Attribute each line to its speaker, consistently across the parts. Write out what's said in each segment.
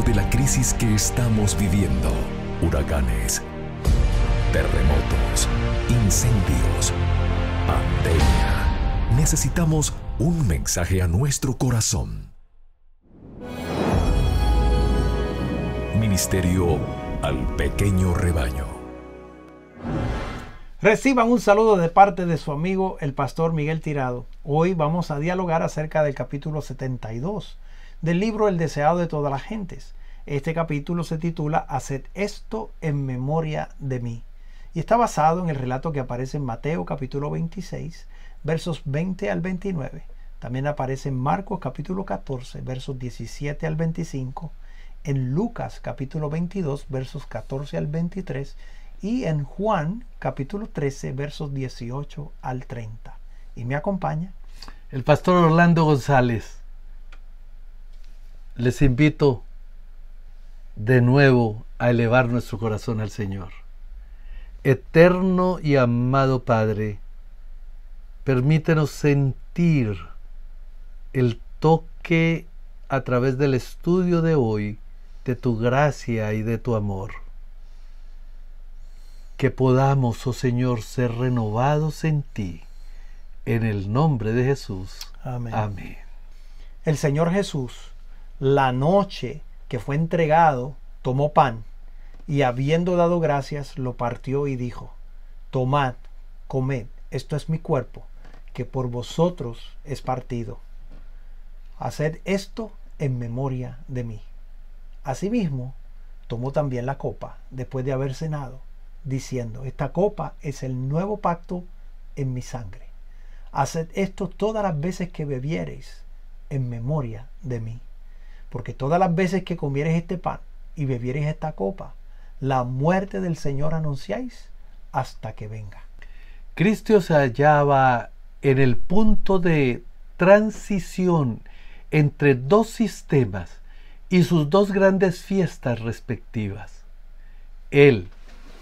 Speaker 1: de la crisis que estamos viviendo: huracanes, terremotos, incendios, pandemia. Necesitamos un mensaje a nuestro corazón. Ministerio al pequeño rebaño.
Speaker 2: Reciban un saludo de parte de su amigo el pastor Miguel Tirado. Hoy vamos a dialogar acerca del capítulo 72 del libro El deseado de todas las gentes. Este capítulo se titula Haced esto en memoria de mí y está basado en el relato que aparece en Mateo capítulo 26 versos 20 al 29. También aparece en Marcos capítulo 14 versos 17 al 25, en Lucas capítulo 22 versos 14 al 23 y en Juan capítulo 13 versos 18 al 30. Y me acompaña
Speaker 3: el pastor Orlando González. Les invito de nuevo a elevar nuestro corazón al Señor. Eterno y amado Padre, permítenos sentir el toque a través del estudio de hoy de tu gracia y de tu amor. Que podamos, oh Señor, ser renovados en ti. En el nombre de Jesús.
Speaker 2: Amén.
Speaker 3: Amén.
Speaker 2: El Señor Jesús, la noche que fue entregado, tomó pan y habiendo dado gracias, lo partió y dijo: Tomad, comed, esto es mi cuerpo, que por vosotros es partido. Haced esto en memoria de mí. Asimismo, tomó también la copa, después de haber cenado, diciendo: Esta copa es el nuevo pacto en mi sangre. Haced esto todas las veces que bebiereis en memoria de mí. Porque todas las veces que comiereis este pan y bebiereis esta copa, la muerte del Señor anunciáis hasta que venga.
Speaker 3: Cristo se hallaba en el punto de transición entre dos sistemas y sus dos grandes fiestas respectivas. Él,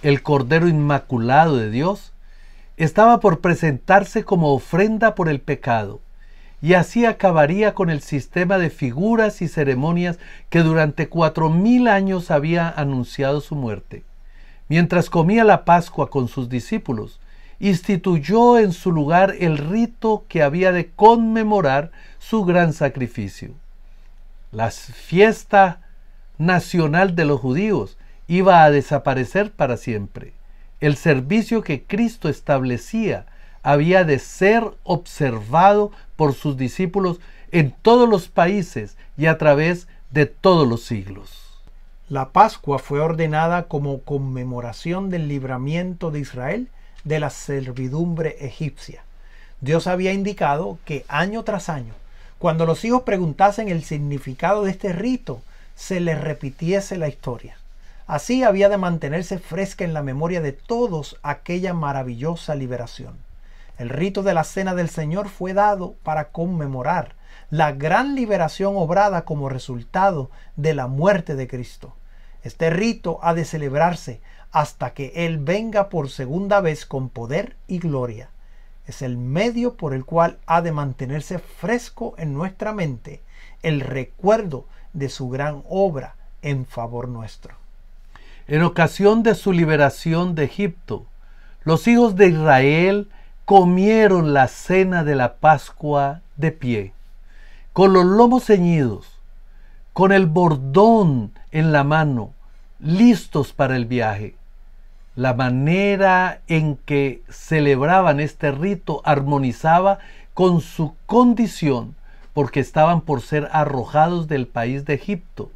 Speaker 3: el Cordero Inmaculado de Dios, estaba por presentarse como ofrenda por el pecado, y así acabaría con el sistema de figuras y ceremonias que durante 4000 años había anunciado su muerte. Mientras comía la Pascua con sus discípulos, instituyó en su lugar el rito que había de conmemorar su gran sacrificio. La fiesta nacional de los judíos iba a desaparecer para siempre. El servicio que Cristo establecía había de ser observado por sus discípulos en todos los países y a través de todos los siglos.
Speaker 2: La Pascua fue ordenada como conmemoración del libramiento de Israel de la servidumbre egipcia. Dios había indicado que año tras año, cuando los hijos preguntasen el significado de este rito, se les repitiese la historia. Así había de mantenerse fresca en la memoria de todos aquella maravillosa liberación. El rito de la Cena del Señor fue dado para conmemorar la gran liberación obrada como resultado de la muerte de Cristo. Este rito ha de celebrarse hasta que Él venga por segunda vez con poder y gloria. Es el medio por el cual ha de mantenerse fresco en nuestra mente el recuerdo de su gran obra en favor nuestro.
Speaker 3: En ocasión de su liberación de Egipto, los hijos de Israel comieron la cena de la Pascua de pie, con los lomos ceñidos, con el bordón en la mano, listos para el viaje. La manera en que celebraban este rito armonizaba con su condición, porque estaban por ser arrojados del país de Egipto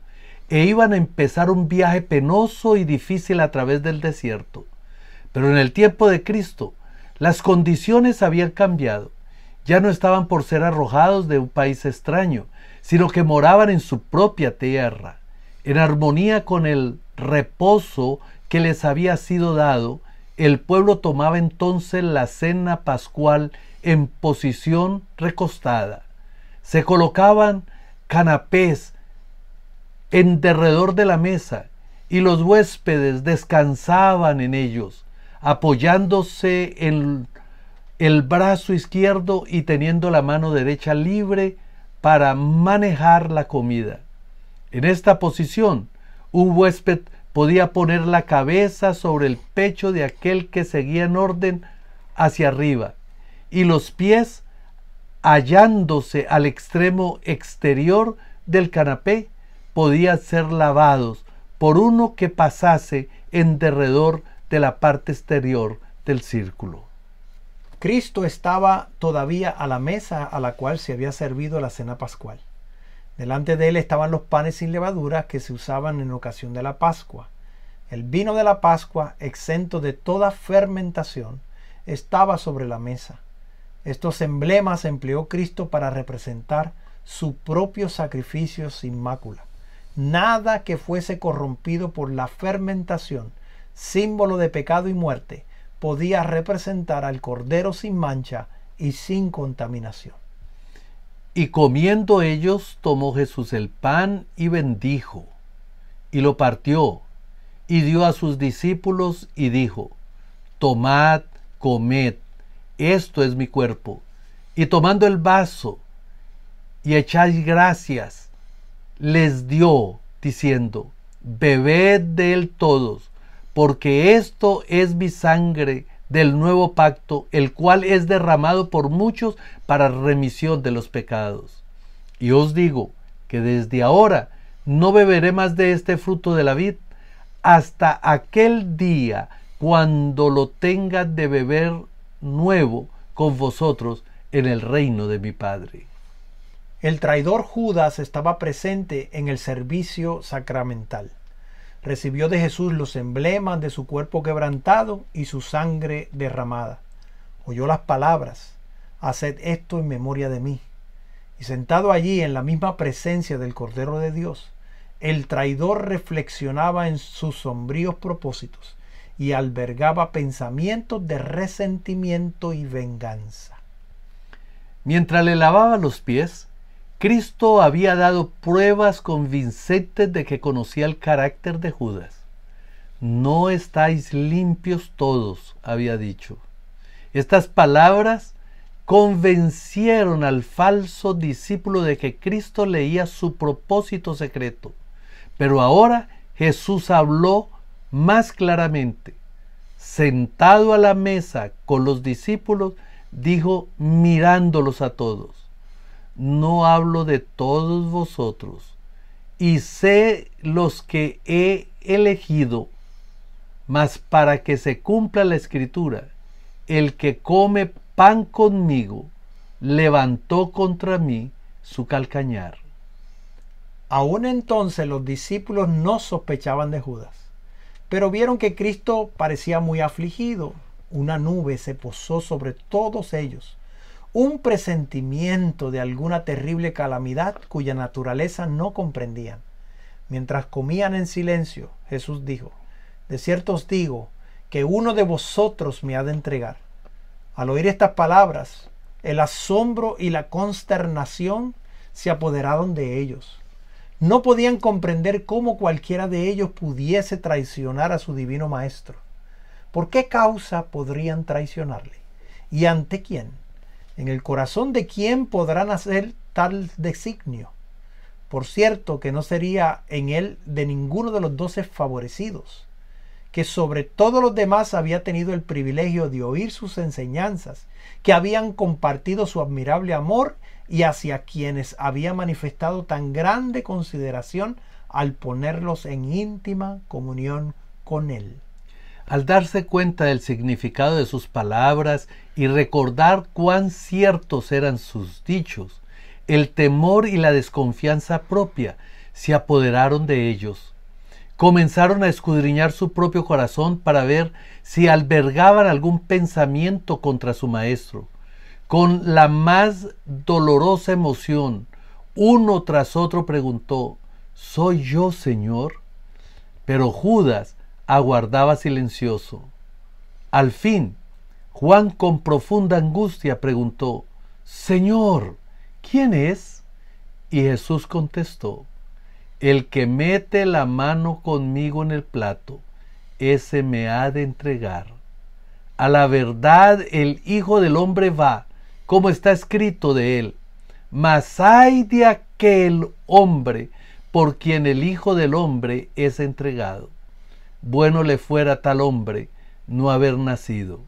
Speaker 3: e iban a empezar un viaje penoso y difícil a través del desierto. Pero en el tiempo de Cristo, las condiciones habían cambiado. Ya no estaban por ser arrojados de un país extraño, sino que moraban en su propia tierra, en armonía con el reposo que les había sido dado. El pueblo tomaba entonces la cena pascual en posición recostada. Se colocaban canapés en derredor de la mesa y los huéspedes descansaban en ellos, apoyándose en el brazo izquierdo y teniendo la mano derecha libre para manejar la comida. En esta posición, un huésped podía poner la cabeza sobre el pecho de aquel que seguía en orden hacia arriba, y los pies, hallándose al extremo exterior del canapé, podían ser lavados por uno que pasase en derredor de la parte exterior del círculo.
Speaker 2: Cristo estaba todavía a la mesa a la cual se había servido la cena pascual. Delante de él estaban los panes sin levadura que se usaban en ocasión de la Pascua. El vino de la Pascua, exento de toda fermentación, estaba sobre la mesa. Estos emblemas empleó Cristo para representar su propio sacrificio sin mácula. Nada que fuese corrompido por la fermentación, símbolo de pecado y muerte, podía representar al Cordero sin mancha y sin contaminación.
Speaker 3: Y comiendo ellos, tomó Jesús el pan y bendijo, y lo partió, y dio a sus discípulos y dijo: tomad, comed, esto es mi cuerpo. Y tomando el vaso, y echáis gracias, les dio, diciendo: bebed de él todos, porque esto es mi sangre del nuevo pacto, el cual es derramado por muchos para remisión de los pecados. Y os digo que desde ahora no beberé más de este fruto de la vid, hasta aquel día cuando lo tenga de beber nuevo con vosotros en el reino de mi Padre.
Speaker 2: El traidor Judas estaba presente en el servicio sacramental. Recibió de Jesús los emblemas de su cuerpo quebrantado y su sangre derramada. Oyó las palabras: haced esto en memoria de mí. Y sentado allí en la misma presencia del Cordero de Dios, el traidor reflexionaba en sus sombríos propósitos y albergaba pensamientos de resentimiento y venganza.
Speaker 3: Mientras le lavaba los pies, Cristo había dado pruebas convincentes de que conocía el carácter de Judas. No estáis limpios todos, había dicho. Estas palabras convencieron al falso discípulo de que Cristo leía su propósito secreto. Pero ahora Jesús habló más claramente. Sentado a la mesa con los discípulos, dijo mirándolos a todos: no hablo de todos vosotros, y sé los que he elegido, mas para que se cumpla la Escritura, el que come pan conmigo, levantó contra mí su calcañar.
Speaker 2: Aún entonces los discípulos no sospechaban de Judas, pero vieron que Cristo parecía muy afligido. Una nube se posó sobre todos ellos, un presentimiento de alguna terrible calamidad cuya naturaleza no comprendían. Mientras comían en silencio, Jesús dijo: de cierto os digo que uno de vosotros me ha de entregar. Al oír estas palabras, el asombro y la consternación se apoderaron de ellos. No podían comprender cómo cualquiera de ellos pudiese traicionar a su divino Maestro. ¿Por qué causa podrían traicionarle? ¿Y ante quién? ¿En el corazón de quién podrán hacer tal designio? Por cierto que no sería en él de ninguno de los 12 favorecidos, que sobre todos los demás había tenido el privilegio de oír sus enseñanzas, que habían compartido su admirable amor y hacia quienes había manifestado tan grande consideración al ponerlos en íntima comunión con él.
Speaker 3: Al darse cuenta del significado de sus palabras y recordar cuán ciertos eran sus dichos, el temor y la desconfianza propia se apoderaron de ellos. Comenzaron a escudriñar su propio corazón para ver si albergaban algún pensamiento contra su maestro. Con la más dolorosa emoción, uno tras otro preguntó: ¿soy yo, Señor? Pero Judas aguardaba silencioso. Al fin, Juan con profunda angustia preguntó: Señor, ¿quién es? Y Jesús contestó: el que mete la mano conmigo en el plato, ese me ha de entregar. A la verdad, el Hijo del Hombre va, como está escrito de él. Mas ay de aquel hombre por quien el Hijo del Hombre es entregado. Bueno le fuera a tal hombre no haber nacido.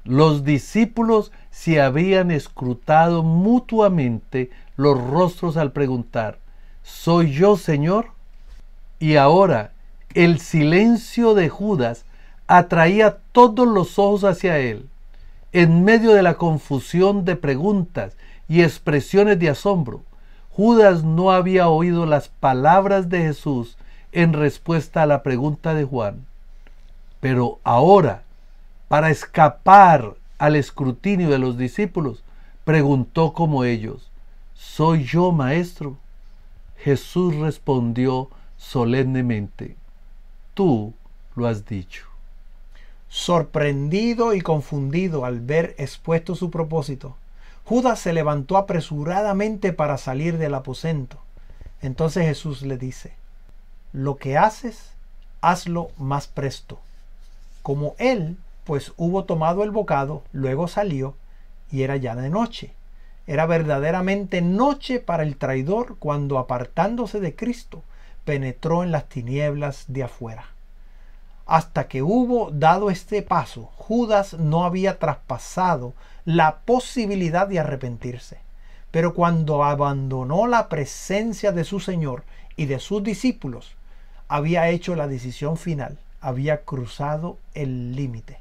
Speaker 3: Los discípulos se habían escrutado mutuamente los rostros al preguntar: ¿soy yo, Señor? Y ahora el silencio de Judas atraía todos los ojos hacia él. En medio de la confusión de preguntas y expresiones de asombro, Judas no había oído las palabras de Jesús en respuesta a la pregunta de Juan. Pero ahora, para escapar al escrutinio de los discípulos, preguntó como ellos: ¿soy yo, maestro? Jesús respondió solemnemente: tú lo has dicho.
Speaker 2: Sorprendido y confundido al ver expuesto su propósito, Judas se levantó apresuradamente para salir del aposento. Entonces Jesús le dice: lo que haces, hazlo más presto. Como él, pues hubo tomado el bocado, luego salió, y era ya de noche. Era verdaderamente noche para el traidor cuando, apartándose de Cristo, penetró en las tinieblas de afuera. Hasta que hubo dado este paso, Judas no había traspasado la posibilidad de arrepentirse. Pero cuando abandonó la presencia de su Señor y de sus discípulos, había hecho la decisión final, había cruzado el límite.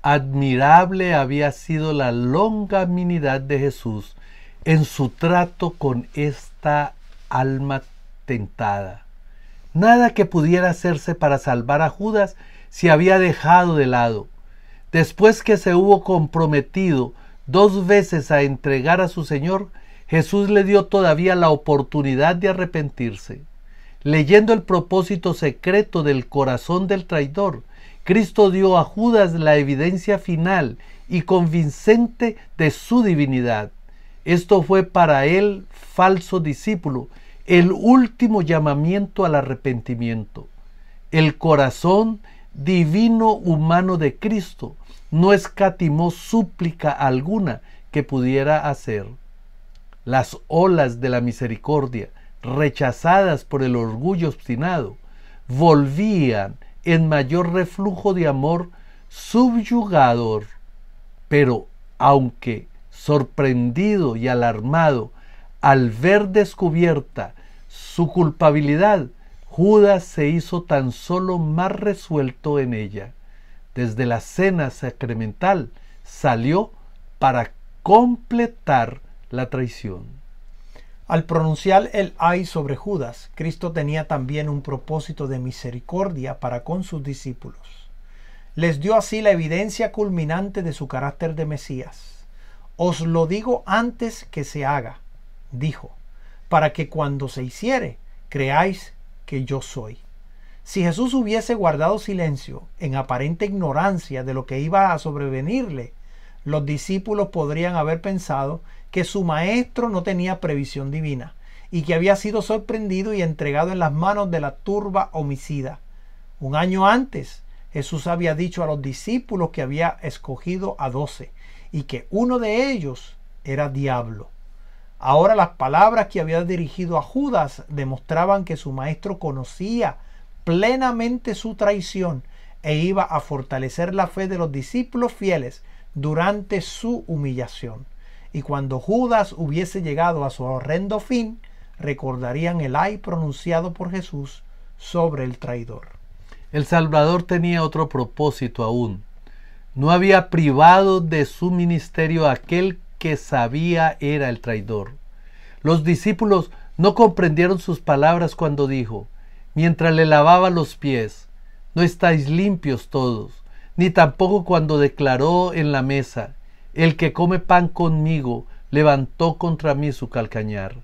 Speaker 3: Admirable había sido la longanimidad de Jesús en su trato con esta alma tentada. Nada que pudiera hacerse para salvar a Judas se había dejado de lado. Después que se hubo comprometido 2 veces a entregar a su Señor, Jesús le dio todavía la oportunidad de arrepentirse. Leyendo el propósito secreto del corazón del traidor, Cristo dio a Judas la evidencia final y convincente de su divinidad. Esto fue para el falso discípulo el último llamamiento al arrepentimiento. El corazón divino humano de Cristo no escatimó súplica alguna que pudiera hacer. Las olas de la misericordia, rechazadas por el orgullo obstinado, volvían en mayor reflujo de amor subyugador. Pero aunque sorprendido y alarmado al ver descubierta su culpabilidad, Judas se hizo tan solo más resuelto en ella. Desde la cena sacramental salió para completar la traición.
Speaker 2: Al pronunciar el ay sobre Judas, Cristo tenía también un propósito de misericordia para con sus discípulos. Les dio así la evidencia culminante de su carácter de Mesías. Os lo digo antes que se haga, dijo, para que cuando se hiciere, creáis que yo soy. Si Jesús hubiese guardado silencio en aparente ignorancia de lo que iba a sobrevenirle, los discípulos podrían haber pensado que su maestro no tenía previsión divina y que había sido sorprendido y entregado en las manos de la turba homicida. 1 año antes, Jesús había dicho a los discípulos que había escogido a 12 y que uno de ellos era diablo. Ahora las palabras que había dirigido a Judas demostraban que su maestro conocía plenamente su traición e iba a fortalecer la fe de los discípulos fieles durante su humillación. Y cuando Judas hubiese llegado a su horrendo fin, recordarían el ay pronunciado por Jesús sobre el traidor.
Speaker 3: El Salvador tenía otro propósito aún. No había privado de su ministerio a aquel que sabía era el traidor. Los discípulos no comprendieron sus palabras cuando dijo: mientras le lavaba los pies, no estáis limpios todos, ni tampoco cuando declaró en la mesa: el que come pan conmigo levantó contra mí su calcañar.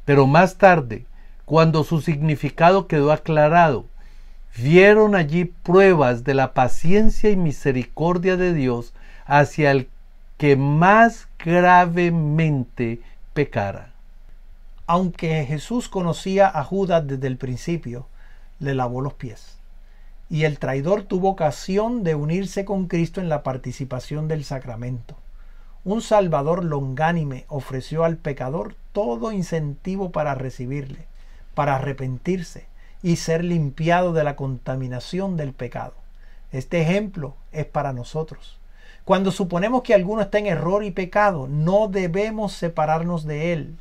Speaker 3: Pero más tarde, cuando su significado quedó aclarado, vieron allí pruebas de la paciencia y misericordia de Dios hacia el que más gravemente pecara.
Speaker 2: Aunque Jesús conocía a Judas desde el principio, le lavó los pies. Y el traidor tuvo ocasión de unirse con Cristo en la participación del sacramento. Un Salvador longánime ofreció al pecador todo incentivo para recibirle, para arrepentirse y ser limpiado de la contaminación del pecado. Este ejemplo es para nosotros. Cuando suponemos que alguno está en error y pecado, no debemos separarnos de él.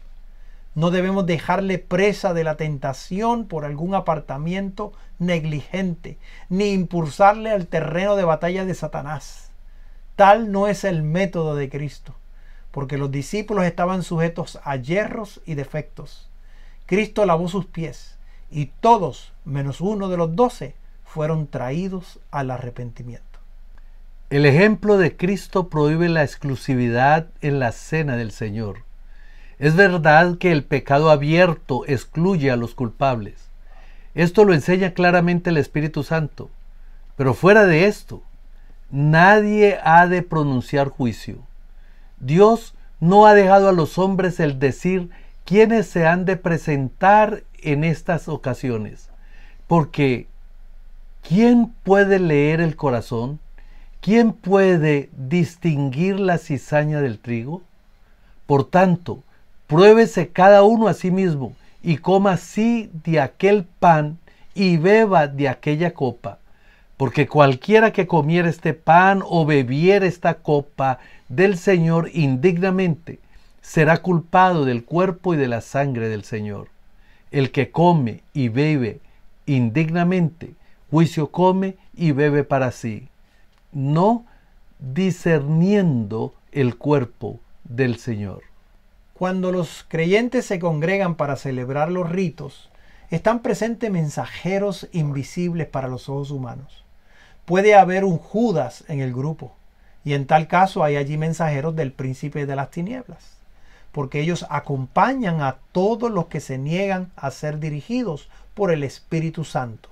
Speaker 2: No debemos dejarle presa de la tentación por algún apartamiento negligente, ni impulsarle al terreno de batalla de Satanás. Tal no es el método de Cristo, porque los discípulos estaban sujetos a yerros y defectos. Cristo lavó sus pies, y todos, menos uno de los 12, fueron traídos al arrepentimiento.
Speaker 3: El ejemplo de Cristo prohíbe la exclusividad en la cena del Señor. Es verdad que el pecado abierto excluye a los culpables. Esto lo enseña claramente el Espíritu Santo. Pero fuera de esto, nadie ha de pronunciar juicio. Dios no ha dejado a los hombres el decir quiénes se han de presentar en estas ocasiones. Porque, ¿quién puede leer el corazón? ¿Quién puede distinguir la cizaña del trigo? Por tanto, pruébese cada uno a sí mismo, y coma así de aquel pan, y beba de aquella copa. Porque cualquiera que comiera este pan o bebiera esta copa del Señor indignamente, será culpado del cuerpo y de la sangre del Señor. El que come y bebe indignamente, juicio come y bebe para sí, no discerniendo el cuerpo del Señor.
Speaker 2: Cuando los creyentes se congregan para celebrar los ritos, están presentes mensajeros invisibles para los ojos humanos. Puede haber un Judas en el grupo, y en tal caso hay allí mensajeros del príncipe de las tinieblas, porque ellos acompañan a todos los que se niegan a ser dirigidos por el Espíritu Santo.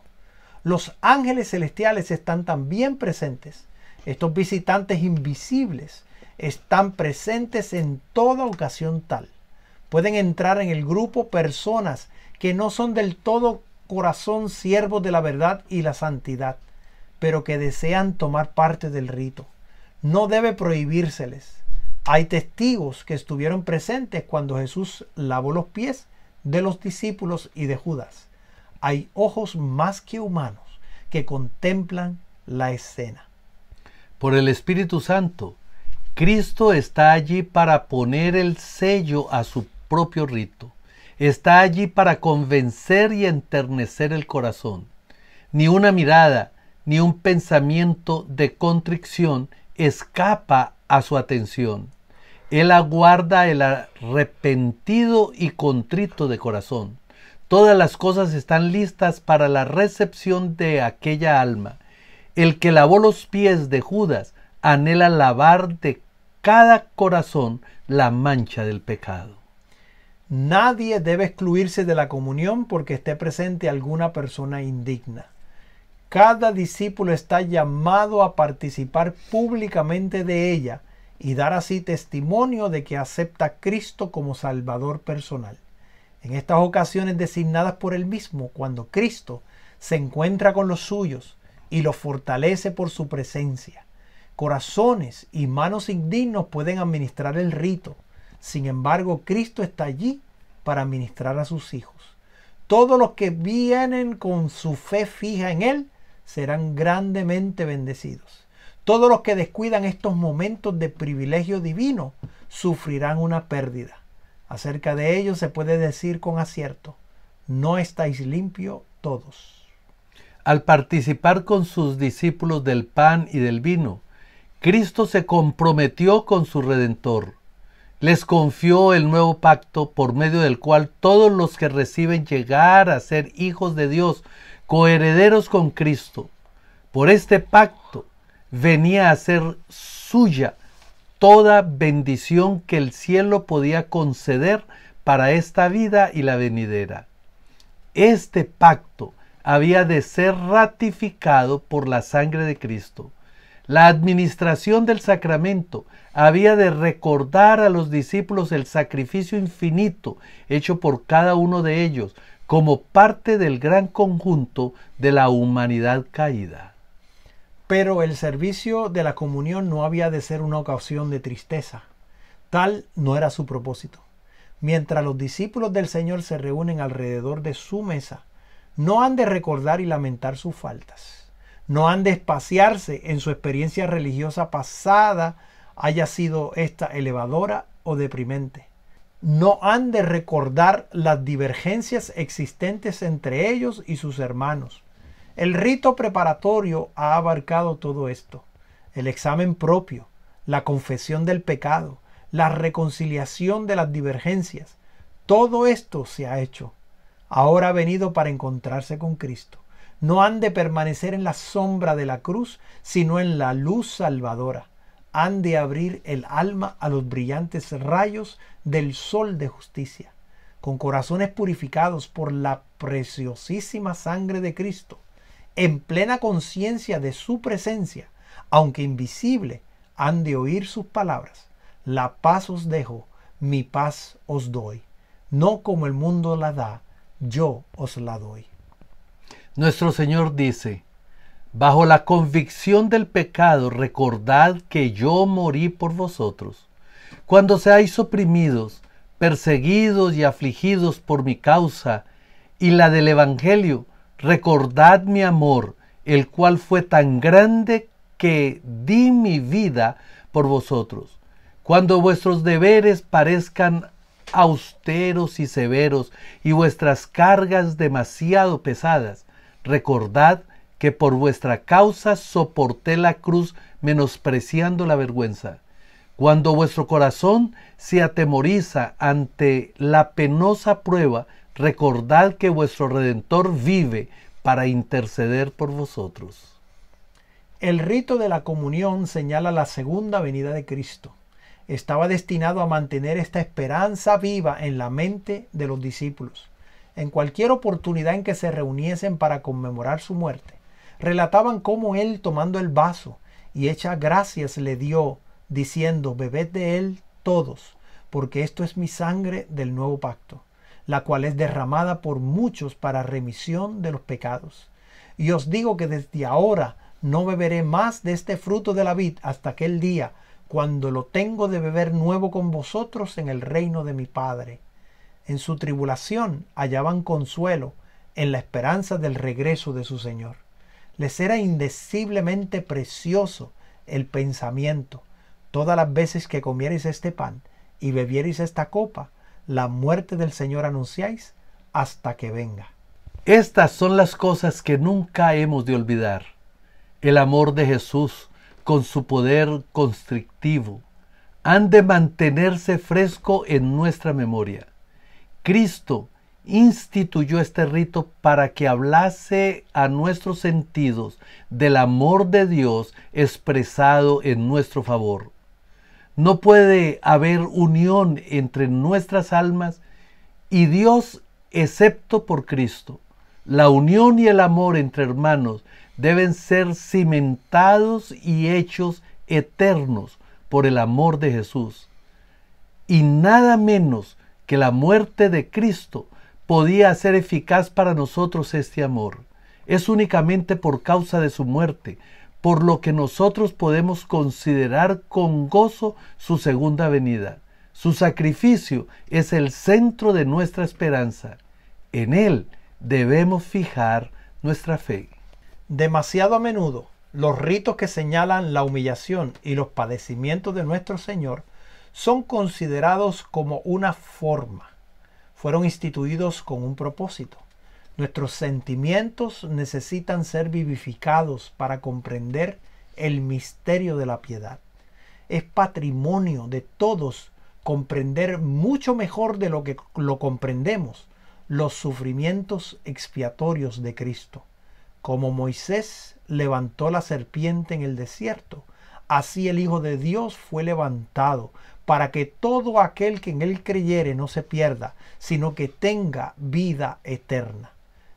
Speaker 2: Los ángeles celestiales están también presentes. Estos visitantes invisibles están presentes en toda ocasión tal. Pueden entrar en el grupo personas que no son del todo corazón siervos de la verdad y la santidad, pero que desean tomar parte del rito. No debe prohibírseles. Hay testigos que estuvieron presentes cuando Jesús lavó los pies de los discípulos y de Judas. Hay ojos más que humanos que contemplan la escena.
Speaker 3: Por el Espíritu Santo, Cristo está allí para poner el sello a su propio rito. Está allí para convencer y enternecer el corazón. Ni una mirada, ni un pensamiento de contrición escapa a su atención. Él aguarda el arrepentido y contrito de corazón. Todas las cosas están listas para la recepción de aquella alma. El que lavó los pies de Judas anhela lavar de cada corazón la mancha del pecado.
Speaker 2: Nadie debe excluirse de la comunión porque esté presente alguna persona indigna. Cada discípulo está llamado a participar públicamente de ella y dar así testimonio de que acepta a Cristo como Salvador personal. En estas ocasiones designadas por él mismo, cuando Cristo se encuentra con los suyos y los fortalece por su presencia, corazones y manos indignos pueden administrar el rito. Sin embargo, Cristo está allí para ministrar a sus hijos. Todos los que vienen con su fe fija en Él serán grandemente bendecidos. Todos los que descuidan estos momentos de privilegio divino sufrirán una pérdida. Acerca de ellos se puede decir con acierto: no estáis limpios todos.
Speaker 3: Al participar con sus discípulos del pan y del vino, Cristo se comprometió con su Redentor. Les confió el nuevo pacto por medio del cual todos los que reciben llegar a ser hijos de Dios, coherederos con Cristo. Por este pacto venía a ser suya toda bendición que el cielo podía conceder para esta vida y la venidera. Este pacto había de ser ratificado por la sangre de Cristo. La administración del sacramento había de recordar a los discípulos el sacrificio infinito hecho por cada uno de ellos como parte del gran conjunto de la humanidad caída.
Speaker 2: Pero el servicio de la comunión no había de ser una ocasión de tristeza. Tal no era su propósito. mientras los discípulos del Señor se reúnen alrededor de su mesa, no han de recordar y lamentar sus faltas. No han de espaciarse en su experiencia religiosa pasada, haya sido esta elevadora o deprimente. No han de recordar las divergencias existentes entre ellos y sus hermanos. El rito preparatorio ha abarcado todo esto. El examen propio, la confesión del pecado, la reconciliación de las divergencias. Todo esto se ha hecho. Ahora ha venido para encontrarse con Cristo. No han de permanecer en la sombra de la cruz, sino en la luz salvadora. Han de abrir el alma a los brillantes rayos del sol de justicia, con corazones purificados por la preciosísima sangre de Cristo, en plena conciencia de su presencia, aunque invisible, han de oír sus palabras. La paz os dejo, mi paz os doy. No como el mundo la da, yo os la doy.
Speaker 3: Nuestro Señor dice: bajo la convicción del pecado, recordad que yo morí por vosotros. Cuando seáis oprimidos, perseguidos y afligidos por mi causa y la del Evangelio, recordad mi amor, el cual fue tan grande que di mi vida por vosotros. Cuando vuestros deberes parezcan austeros y severos y vuestras cargas demasiado pesadas, recordad que por vuestra causa soporté la cruz, menospreciando la vergüenza. Cuando vuestro corazón se atemoriza ante la penosa prueba, recordad que vuestro Redentor vive para interceder por vosotros.
Speaker 2: El rito de la comunión señala la segunda venida de Cristo. Estaba destinado a mantener esta esperanza viva en la mente de los discípulos. En cualquier oportunidad en que se reuniesen para conmemorar su muerte, relataban cómo él, tomando el vaso y hechas gracias, le dio, diciendo: bebed de él todos, porque esto es mi sangre del nuevo pacto, la cual es derramada por muchos para remisión de los pecados. Y os digo que desde ahora no beberé más de este fruto de la vid hasta aquel día, cuando lo tengo de beber nuevo con vosotros en el reino de mi Padre. En su tribulación hallaban consuelo en la esperanza del regreso de su Señor. Les era indeciblemente precioso el pensamiento: todas las veces que comierais este pan y bebierais esta copa, la muerte del Señor anunciáis hasta que venga.
Speaker 3: Estas son las cosas que nunca hemos de olvidar. El amor de Jesús, con su poder constrictivo, han de mantenerse fresco en nuestra memoria. Cristo instituyó este rito para que hablase a nuestros sentidos del amor de Dios expresado en nuestro favor. No puede haber unión entre nuestras almas y Dios excepto por Cristo. La unión y el amor entre hermanos deben ser cimentados y hechos eternos por el amor de Jesús. Y nada menos que la muerte de Cristo podía hacer eficaz para nosotros este amor. Es únicamente por causa de su muerte, por lo que nosotros podemos considerar con gozo su segunda venida. Su sacrificio es el centro de nuestra esperanza. En él debemos fijar nuestra fe.
Speaker 2: Demasiado a menudo, los ritos que señalan la humillación y los padecimientos de nuestro Señor son considerados como una forma. Fueron instituidos con un propósito. Nuestros sentimientos necesitan ser vivificados para comprender el misterio de la piedad. Es patrimonio de todos comprender mucho mejor de lo que lo comprendemos los sufrimientos expiatorios de Cristo. Como Moisés levantó la serpiente en el desierto, así el Hijo de Dios fue levantado, para que todo aquel que en él creyere no se pierda, sino que tenga vida eterna.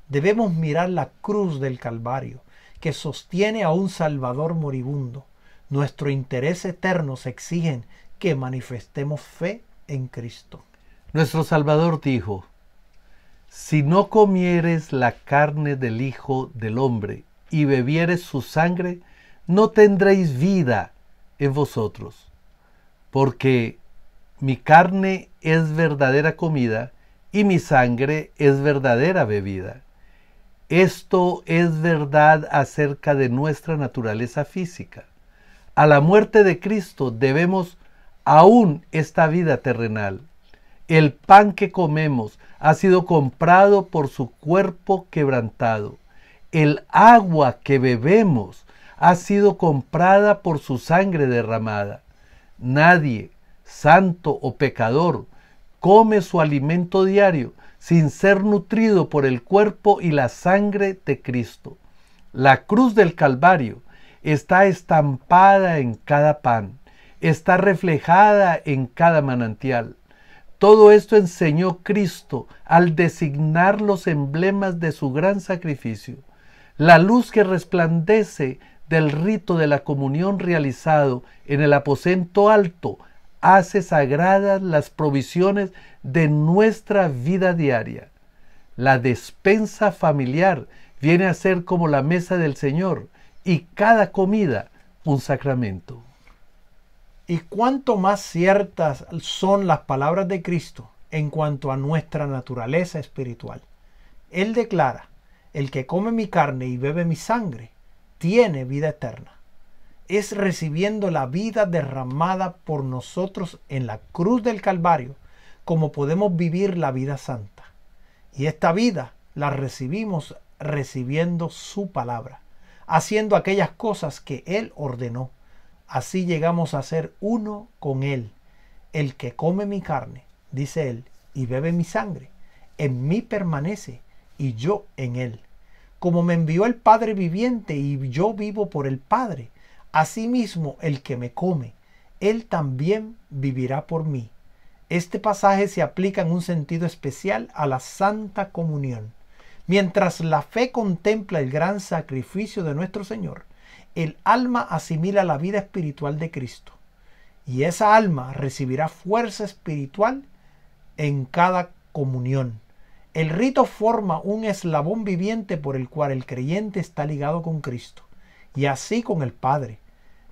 Speaker 2: Debemos mirar la cruz del Calvario, que sostiene a un Salvador moribundo. Nuestro interés eterno se exige que manifestemos fe en Cristo.
Speaker 3: Nuestro Salvador dijo: si no comieres la carne del Hijo del Hombre y bebieres su sangre, no tendréis vida en vosotros. Porque mi carne es verdadera comida y mi sangre es verdadera bebida. Esto es verdad acerca de nuestra naturaleza física. A la muerte de Cristo debemos aún esta vida terrenal. El pan que comemos ha sido comprado por su cuerpo quebrantado. El agua que bebemos ha sido comprada por su sangre derramada. Nadie, santo o pecador, come su alimento diario sin ser nutrido por el cuerpo y la sangre de Cristo. La cruz del Calvario está estampada en cada pan, está reflejada en cada manantial. Todo esto enseñó Cristo al designar los emblemas de su gran sacrificio. La luz que resplandece del rito de la comunión realizado en el aposento alto hace sagradas las provisiones de nuestra vida diaria. La despensa familiar viene a ser como la mesa del Señor y cada comida un sacramento.
Speaker 2: Y cuánto más ciertas son las palabras de Cristo en cuanto a nuestra naturaleza espiritual. Él declara: el que come mi carne y bebe mi sangre tiene vida eterna. Es recibiendo la vida derramada por nosotros en la cruz del Calvario como podemos vivir la vida santa. Y esta vida la recibimos recibiendo su palabra, haciendo aquellas cosas que Él ordenó. Así llegamos a ser uno con Él. El que come mi carne, dice Él, y bebe mi sangre, en mí permanece y yo en Él. Como me envió el Padre viviente y yo vivo por el Padre, asimismo el que me come, Él también vivirá por mí. Este pasaje se aplica en un sentido especial a la Santa Comunión. Mientras la fe contempla el gran sacrificio de nuestro Señor, el alma asimila la vida espiritual de Cristo. Y esa alma recibirá fuerza espiritual en cada comunión. El rito forma un eslabón viviente por el cual el creyente está ligado con Cristo y así con el Padre.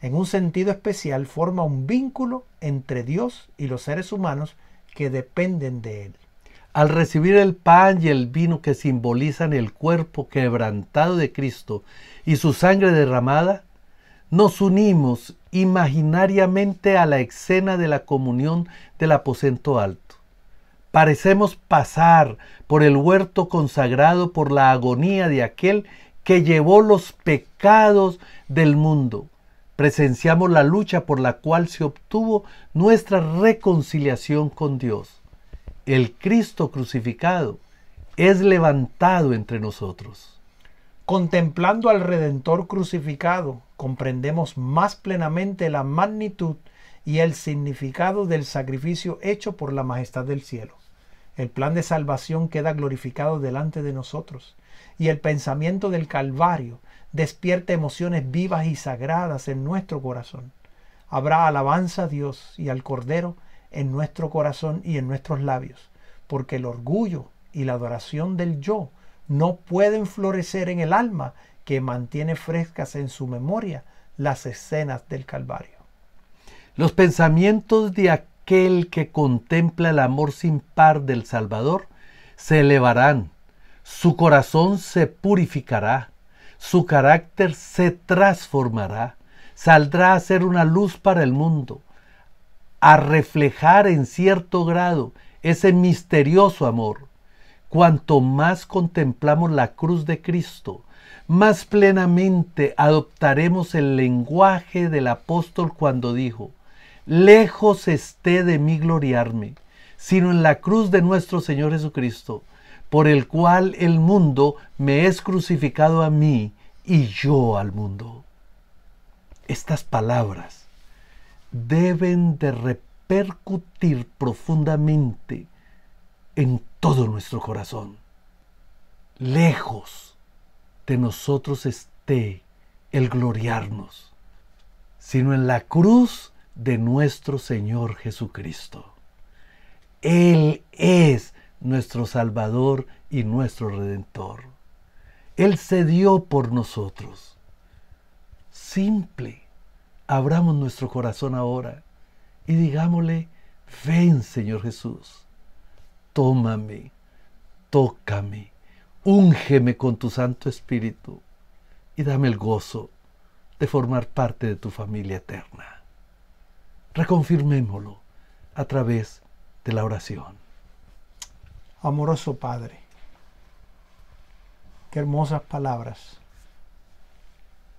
Speaker 2: En un sentido especial forma un vínculo entre Dios y los seres humanos que dependen de Él.
Speaker 3: Al recibir el pan y el vino que simbolizan el cuerpo quebrantado de Cristo y su sangre derramada, nos unimos imaginariamente a la escena de la comunión del aposento alto. Parecemos pasar por el huerto consagrado por la agonía de aquel que llevó los pecados del mundo. Presenciamos la lucha por la cual se obtuvo nuestra reconciliación con Dios. El Cristo crucificado es levantado entre nosotros.
Speaker 2: Contemplando al Redentor crucificado, comprendemos más plenamente la magnitud y el significado del sacrificio hecho por la majestad del cielo. El plan de salvación queda glorificado delante de nosotros y el pensamiento del Calvario despierta emociones vivas y sagradas en nuestro corazón. Habrá alabanza a Dios y al Cordero en nuestro corazón y en nuestros labios, porque el orgullo y la adoración del yo no pueden florecer en el alma que mantiene frescas en su memoria las escenas del Calvario.
Speaker 3: Los pensamientos de aquel que contempla el amor sin par del Salvador se elevarán, su corazón se purificará, su carácter se transformará, saldrá a ser una luz para el mundo, a reflejar en cierto grado ese misterioso amor. Cuanto más contemplamos la cruz de Cristo, más plenamente adoptaremos el lenguaje del apóstol cuando dijo: lejos esté de mí gloriarme, sino en la cruz de nuestro Señor Jesucristo, por el cual el mundo me es crucificado a mí y yo al mundo. Estas palabras deben de repercutir profundamente en todo nuestro corazón. Lejos de nosotros esté el gloriarnos, sino en la cruz de nuestro Señor Jesucristo. Él es nuestro Salvador y nuestro Redentor. Él se dio por nosotros. Simple. Abramos nuestro corazón ahora y digámosle: Ven, Señor Jesús, tómame, tócame, úngeme con tu Santo Espíritu y dame el gozo de formar parte de tu familia eterna. Reconfirmémoslo a través de la oración.
Speaker 2: Amoroso Padre, qué hermosas palabras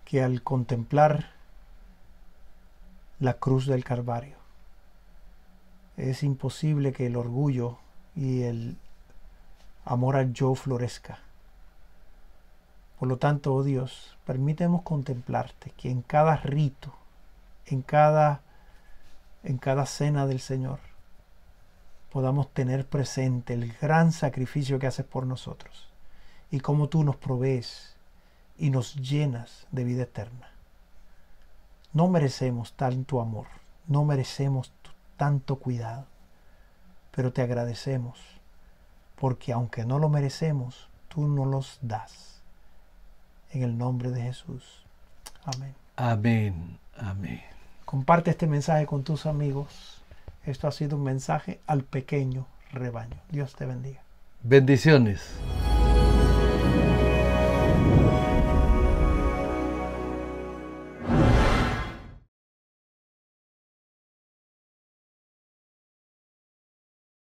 Speaker 2: que al contemplar la cruz del Calvario es imposible que el orgullo y el amor al yo florezca. Por lo tanto, oh Dios, permítemos contemplarte, que en cada rito, en cada cena del Señor, podamos tener presente el gran sacrificio que haces por nosotros y cómo tú nos provees y nos llenas de vida eterna. No merecemos tanto amor, no merecemos tanto cuidado, pero te agradecemos porque aunque no lo merecemos, tú nos los das. En el nombre de Jesús. Amén.
Speaker 3: Amén. Amén.
Speaker 2: Comparte este mensaje con tus amigos. Esto ha sido un mensaje al pequeño rebaño. Dios te bendiga.
Speaker 3: Bendiciones.